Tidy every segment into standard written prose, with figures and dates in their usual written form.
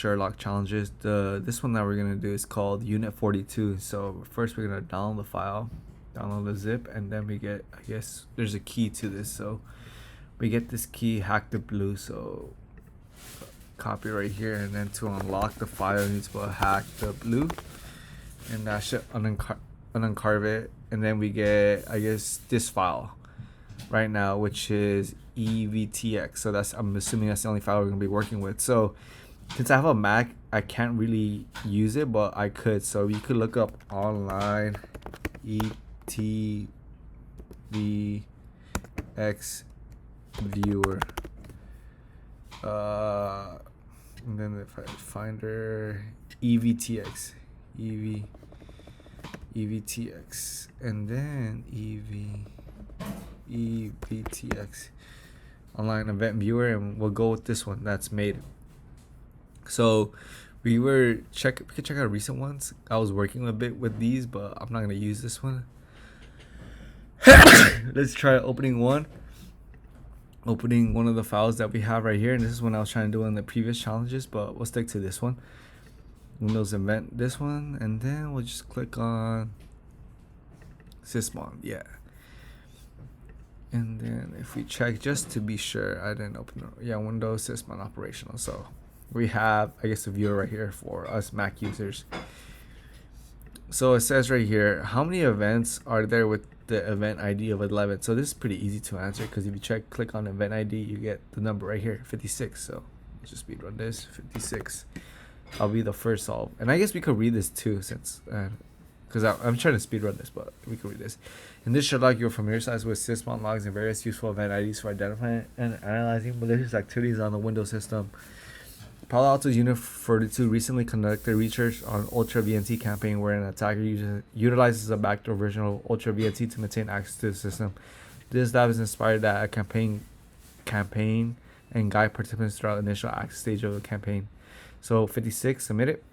Sherlock challenges. This one that we're gonna do is called Unit42. So first we're gonna download the file, download the zip, and then we get, I guess there's a key to this. So we get this key, hack the blue. So copy right here, and then to unlock the file, you need to put hack the blue, and that should uncarve it. And then we get, I guess, this file right now, which is evtx. So that's, I'm assuming that's the only file we're gonna be working with. So since I have a Mac, I can't really use it, but I could. So you could look up online HTB viewer. And then if I finder evtx, evtx, and then evtx online event viewer, and we'll go with this one that's made. So we could check out recent ones. I was working a bit with these, but I'm not gonna use this one. Let's try opening one of the files that we have right here, and this is what I was trying to do in the previous challenges, but we'll stick to this one. Windows event this one, and then we'll just click on sysmon. Yeah. And then if we check just to be sure, I didn't open it. Yeah, Windows sysmon operational. So we have, I guess, a viewer right here for us Mac users. So it says right here, how many events are there with the event ID of 11? So this is pretty easy to answer, because if you click on event ID, you get the number right here, 56. So let's just speed run this, 56. I'll be the first solve. And I guess we could read this too, since because I'm trying to speed run this, but we can read this. In this Sherlock, you're familiarized with sysmon logs and various useful event IDs for identifying and analyzing malicious activities on the Windows system. Palo Alto's Unit42 recently conducted research on Ultra VNC campaign, where an attacker utilizes a backdoor version of Ultra VNC to maintain access to the system. This lab is inspired that a campaign and guide participants throughout the initial access stage of the campaign. So 56, submit it.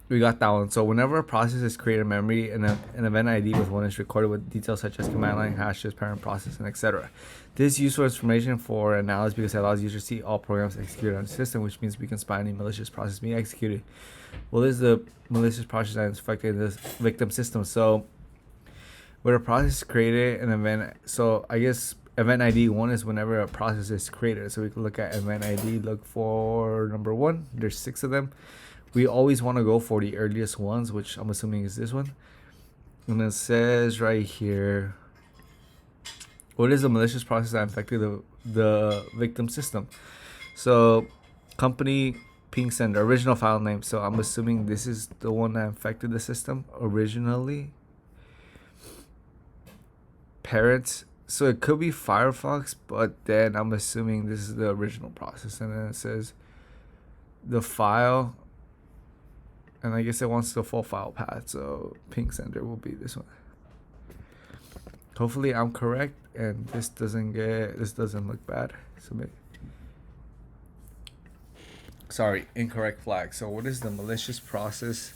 We got that one. So whenever a process is created in memory, and an event ID with one is recorded with details such as command line, hashes, parent process, and etc. This is useful information for analysis because it allows users to see all programs executed on the system, which means we can spy any malicious process being executed. Well, this is the malicious process that is affecting the victim system. So when a process is created, an event, so I guess event ID 1 is whenever a process is created. So we can look at event ID, look for number 1. There's 6 of them. We always want to go for the earliest ones, which I'm assuming is this one. And it says right here, what is the malicious process that infected the victim system? So company ping sender, original file name. So I'm assuming this is the one that infected the system originally. Parents. So it could be Firefox, but then I'm assuming this is the original process. And then it says the file, and I guess it wants the full file path. So ping sender will be this one. Hopefully I'm correct, and this doesn't look bad. Submit. Sorry, incorrect flag. So what is the malicious process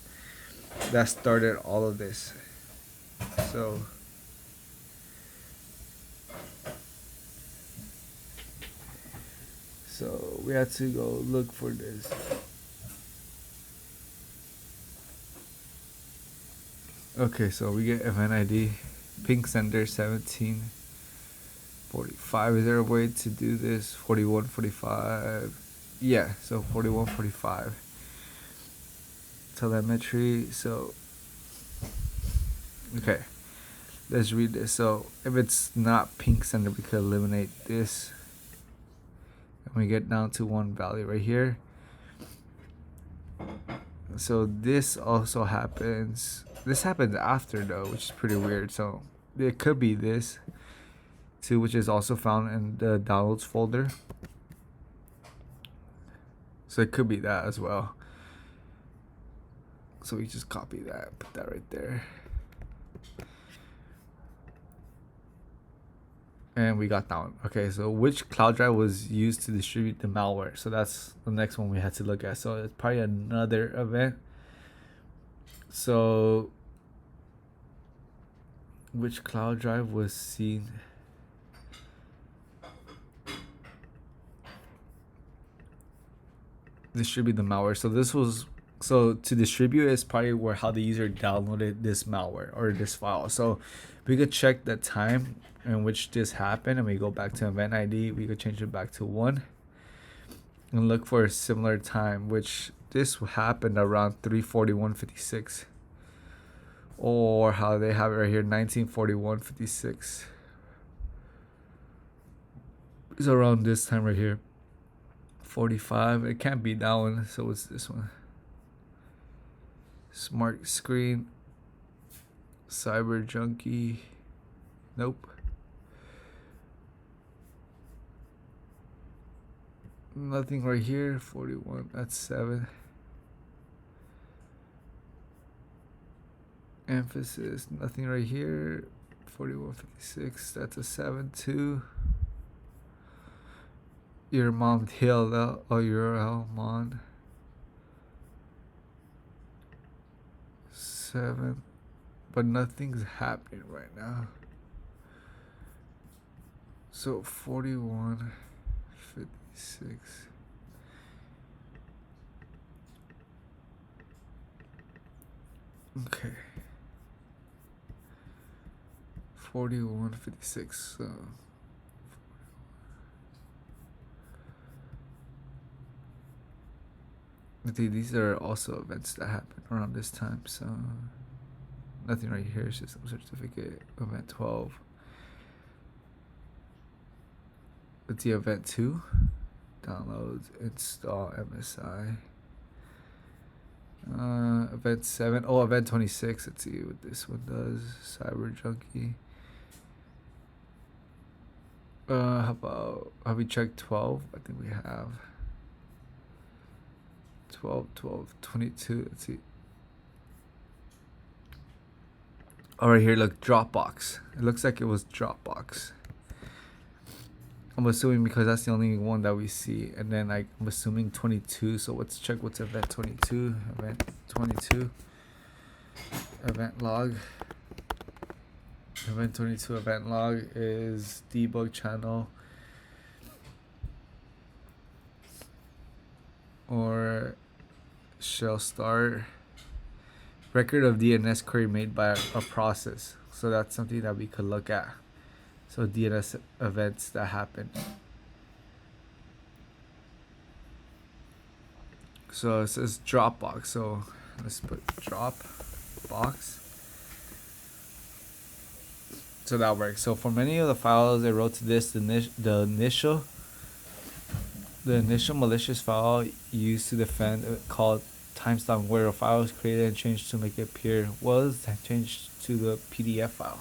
that started all of this? So we had to go look for this. Okay, so we get event ID, ping sender 1745. Is there a way to do this? 4145. Yeah, so 4145. Telemetry. So okay, let's read this. So if it's not ping sender, we could eliminate this, and we get down to one value right here. So this also happens. This happens after though, which is pretty weird. So it could be this too, which is also found in the downloads folder. So it could be that as well. So we just copy that, put that right there. And we got that one. Okay, so which cloud drive was used to distribute the malware? So that's the next one we had to look at. So it's probably another event. So which cloud drive was seen? distribute the malware. So this was, so to distribute is probably where how the user downloaded this malware or this file. So we could check the time in which this happened, and we go back to event ID. We could change it back to 1 and look for a similar time, which this happened around 3:41:56, or how they have it right here, 19:41:56. It's around this time right here, 45. It can't be that one, so it's this one. Smart screen, cyber junkie. Nope. Nothing right here. 41. That's 7. Emphasis. Nothing right here. 41:56. That's a 7 too. Your mom TLL or URL mon. 7. But nothing's happening right now. So 41:56. Okay. 41:56. So I think these are also events that happen around this time. So nothing right here. System certificate. Event 12. Let's see event 2. Downloads. Install MSI. Event 7. Oh, event 26. Let's see what this one does. Cyber junkie. How about, have we checked 12? I think we have. 12, 22. Let's see. All right, here, look, Dropbox. It looks like it was Dropbox. I'm assuming because that's the only one that we see. And then I'm assuming 22. So let's check what's event 22. Event 22. Event log. Event 22 event log is debug channel or shell start. Record of DNS query made by a process. So that's something that we could look at. So DNS events that happen. So it says Dropbox. So let's put Dropbox. So that works. So for many of the files they wrote to this, the initial malicious file used to defend called timestamp, where a file was created and changed to make it appear was changed to the PDF file.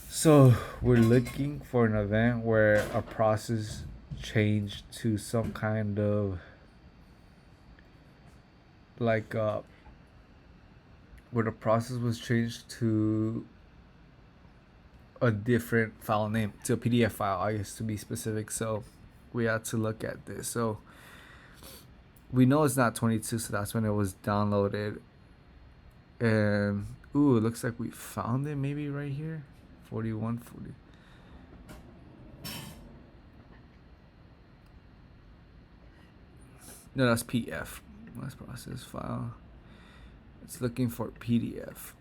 So we're looking for an event where a process changed to some kind of like where the process was changed to a different file name, to a PDF file, I guess, to be specific. So we had to look at this. So we know it's not 22, so that's when it was downloaded. And ooh, it looks like we found it maybe right here. 4140. No, that's PDF. Let's process file. It's looking for PDF.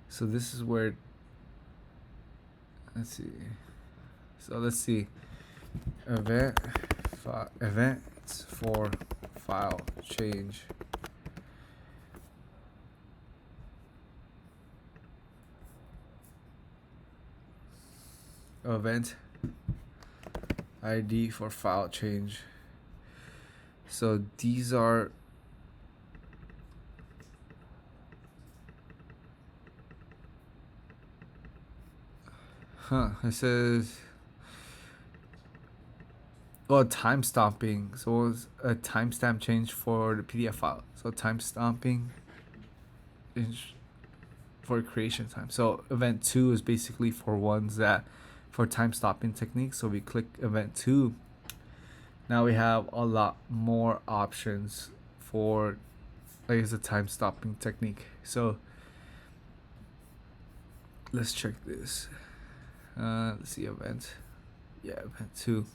So this is where, let's see. So let's see. Events for file change. Event ID for file change. So these are it says time stamping. So it was a timestamp change for the PDF file. So time stamping for creation time. So event 2 is basically for ones that for time stopping techniques. So we click event 2. Now we have a lot more options for, like, it's a time stopping technique. So let's check this. Let's see event. Yeah, event 2.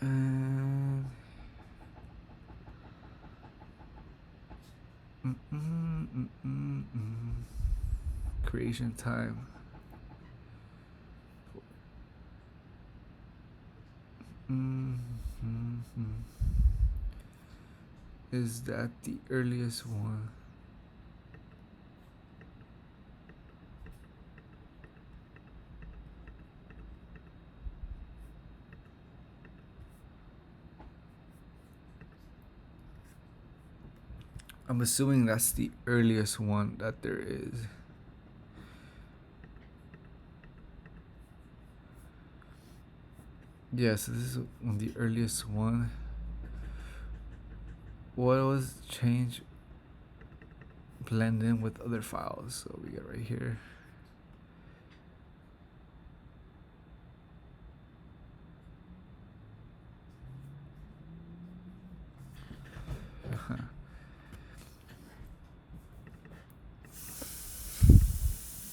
And creation time. Is that the earliest one? I'm assuming that's the earliest one that there is. Yeah, so this is the earliest one. What was changed? Blend in with other files. So we get right here.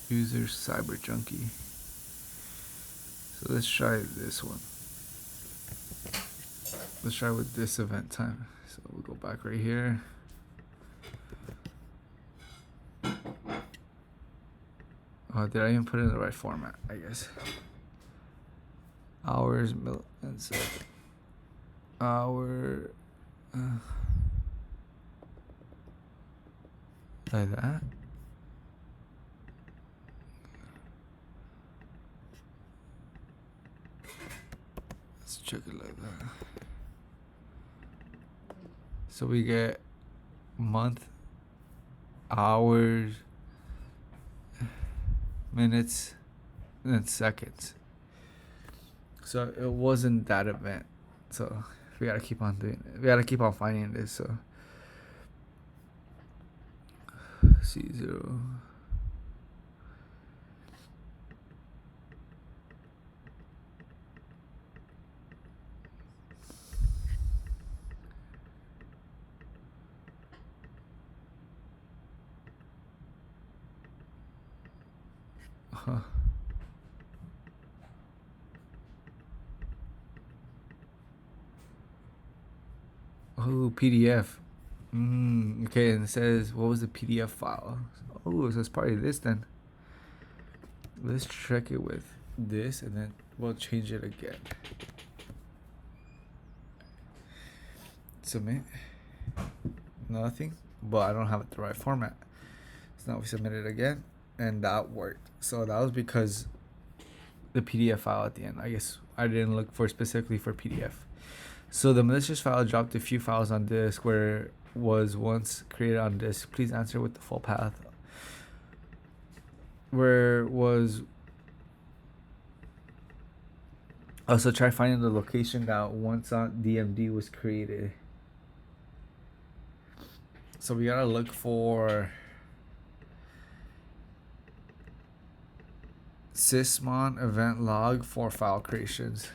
User cyber junkie. So let's try this one. Let's try with this event time. So we'll go back right here. Oh, did I even put it in the right format? I guess. Hours, minute, and second. Hour. Like that. Let's check it like that. So we get month, hours, minutes, and then seconds. So it wasn't that event. So we gotta keep on doing it. We gotta keep on finding this. So C0. Oh, PDF. Okay, and it says, what was the PDF file? Oh, so it's probably this then. Let's check it with this, and then we'll change it again. Submit. Nothing, but I don't have it the right format. So now we submit it again, and that worked. So that was because the PDF file at the end. I guess I didn't look for specifically for PDF. So the malicious file dropped a few files on disk where was once created on disk. Please answer with the full path. Where was also try finding the location that once on DMD was created. So we gotta look for sysmon event log for file creations.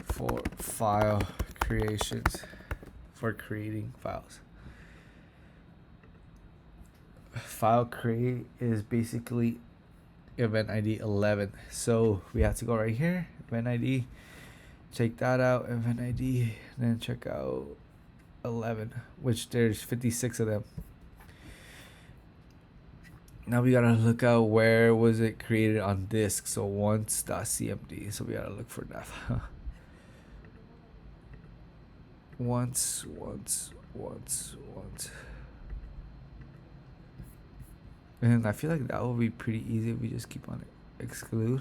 For file creations, for creating files. File create is basically event ID 11. So we have to go right here, event ID, check that out, event ID, then check out 11, which there's 56 of them. Now we gotta look out where was it created on disk. So once.cmd. So we gotta look for that. once. And I feel like that will be pretty easy if we just keep on it. Exclude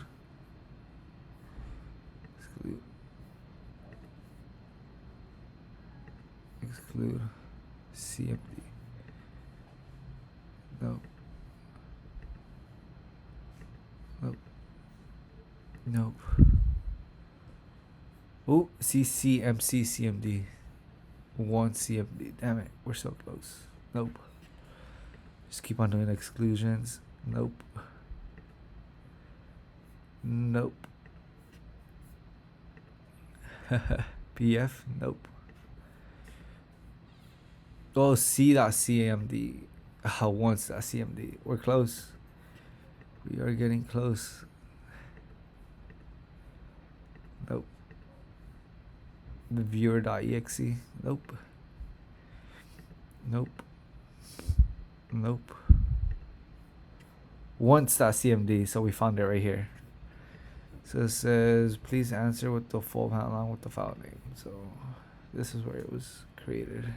CMD. Nope. Oh, CCMC CMD. One CMD. Damn it, we're so close. Nope. Just keep on doing exclusions. Nope. PF. Nope. Oh, C.cmd. Once.cmd. We're close. we're getting close. Nope. The viewer.exe. Nope. Nope. Nope. Once.cmd. So we found it right here. So it says, please answer with the full file along with the file name. So this is where it was created.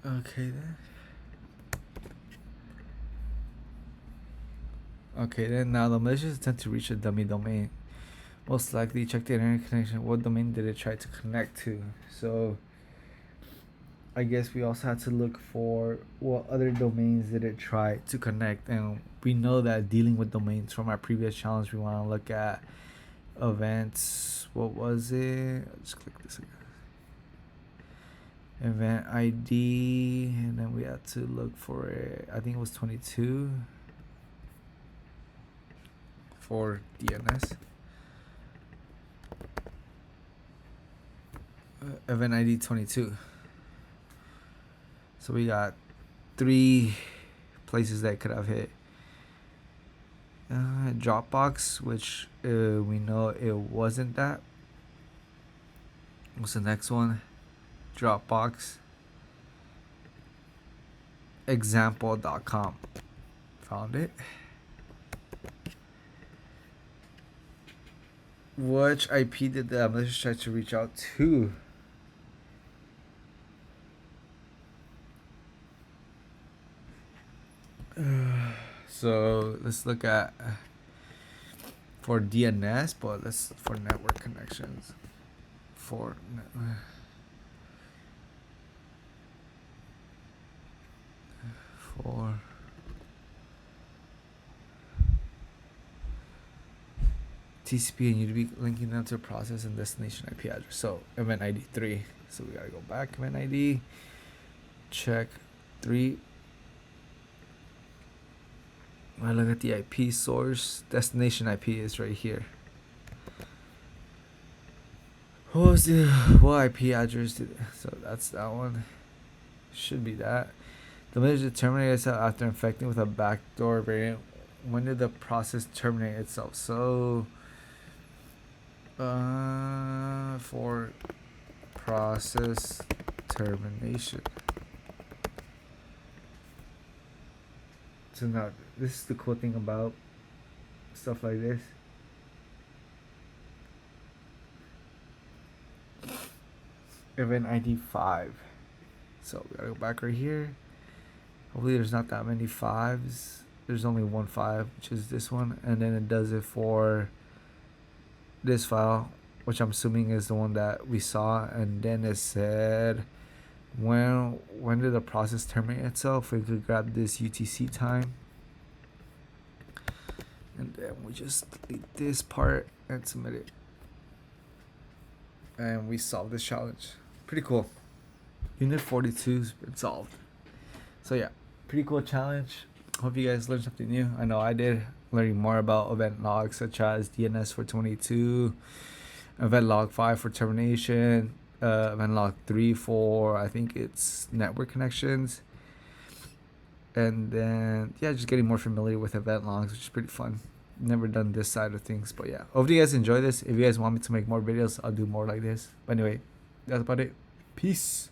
Okay then. Okay then, now the malicious attempt to reach a dummy domain. Most likely check the internet connection. What domain did it try to connect to? So I guess we also had to look for what other domains did it try to connect, and we know that dealing with domains from our previous challenge, we want to look at events. What was it? Let's click this again. Event ID, and then we had to look for it. I think it was 22 for DNS. Event ID 22. So we got 3 places that could have hit. Dropbox, which we know it wasn't that. What's the next one? Dropbox. Example.com. Found it. Which IP did the malicious try to reach out to? So let's look at for DNS, but let's for network connections. For TCP and UDP linking them to a process and destination IP address. So event ID 3. So we gotta go back. Event ID. Check 3. I look at the IP source. Destination IP is right here. What IP address did? So that's that one. Should be that. The malicious terminated itself after infecting with a backdoor variant. When did the process terminate itself? So for process termination. So now this is the cool thing about stuff like this. Event ID 5. So we gotta go back right here. Hopefully there's not that many 5s. There's only one 5, which is this one, and then it does it for this file, which I'm assuming is the one that we saw, and then it said when did the process terminate itself. We could grab this UTC time, and then we just delete this part and submit it, and we solved this challenge. Pretty cool. Unit 42's been solved. So yeah, pretty cool challenge. Hope you guys learned something new. I know I did. Learning more about event logs such as DNS for 22, event log 5 for termination, event log 3 for, I think it's network connections, and then yeah, just getting more familiar with event logs, which is pretty fun. Never done this side of things, but yeah, hope you guys enjoy this. If you guys want me to make more videos, I'll do more like this. But anyway, that's about it. Peace.